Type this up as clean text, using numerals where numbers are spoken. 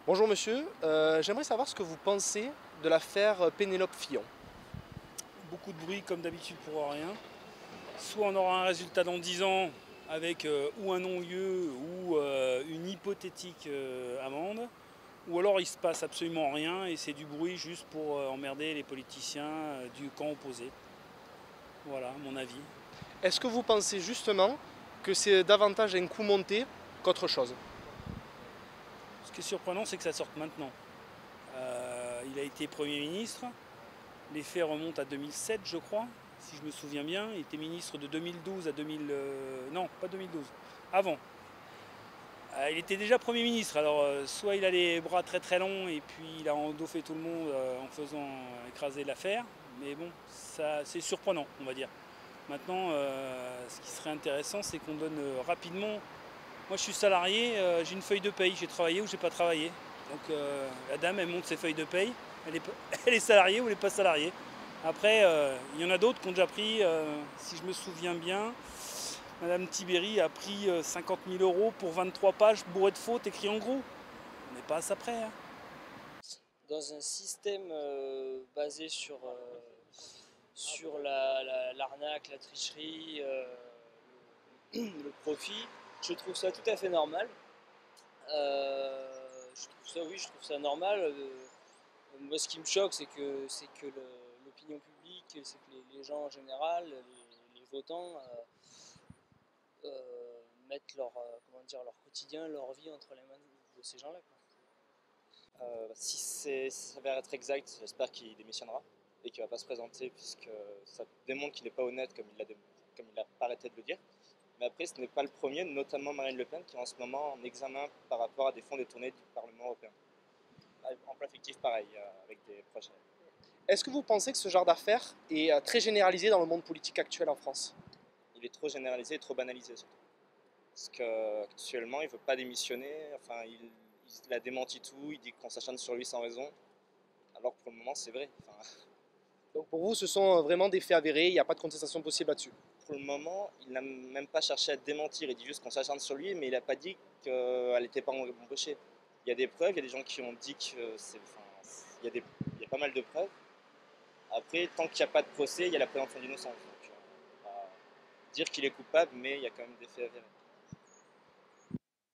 Bonjour monsieur, j'aimerais savoir ce que vous pensez de l'affaire Pénélope Fillon. Beaucoup de bruit comme d'habitude pour rien. Soit on aura un résultat dans 10 ans avec ou un non-lieu ou une hypothétique amende, ou alors il se passe absolument rien et c'est du bruit juste pour emmerder les politiciens du camp opposé. Voilà mon avis. Est-ce que vous pensez justement que c'est davantage un coup monté qu'autre chose? Ce qui est surprenant, c'est que ça sorte maintenant. Il a été Premier ministre. Les faits remontent à 2007, je crois, si je me souviens bien. Il était ministre de 2012 à 2000... non, pas 2012. Avant. Il était déjà Premier ministre. Alors, soit il a les bras très très longs et puis il a endoffé tout le monde en faisant écraser l'affaire. Mais bon, ça, c'est surprenant, on va dire. Maintenant, ce qui serait intéressant, c'est qu'on donne rapidement. Moi, je suis salarié, j'ai une feuille de paye. J'ai travaillé ou j'ai pas travaillé. Donc, la dame, elle monte ses feuilles de paye. Elle est, elle est salariée ou elle n'est pas salariée. Après, il y en a d'autres qui ont déjà pris, si je me souviens bien, Madame Tibéri a pris 50 000 euros pour 23 pages bourrées de fautes écrites en gros. On n'est pas à ça près. Hein. Dans un système basé sur l'arnaque, la tricherie, le profit, je trouve ça tout à fait normal. Je trouve ça normal. Moi, ce qui me choque, c'est que l'opinion publique, c'est que les gens en général, les votants, mettent comment dire, leur quotidien, leur vie entre les mains de ces gens-là. Si ça s'avère être exact, j'espère qu'il démissionnera et qu'il ne va pas se présenter puisque ça démontre qu'il n'est pas honnête comme il a arrêté de le dire. Mais après, ce n'est pas le premier, notamment Marine Le Pen, qui est en ce moment en examen par rapport à des fonds détournés du Parlement européen. Emploi fictif pareil, avec des projets. Est-ce que vous pensez que ce genre d'affaire est très généralisé dans le monde politique actuel en France? Il est trop généralisé et trop banalisé surtout. Parce qu'actuellement, il ne veut pas démissionner, enfin, il a démenti tout, il dit qu'on s'acharne sur lui sans raison, alors que pour le moment, c'est vrai. Enfin, Donc pour vous, ce sont vraiment des faits avérés, il n'y a pas de contestation possible là-dessus. pour le moment, il n'a même pas cherché à démentir, il dit juste qu'on s'acharne sur lui, mais il n'a pas dit qu'elle n'était pas embauchée. Il y a des preuves, il y a des gens qui ont dit que c'est. Enfin, il y a pas mal de preuves. Après, tant qu'il n'y a pas de procès, il y a la présomption d'innocence. Donc, dire qu'il est coupable, mais il y a quand même des faits avérés.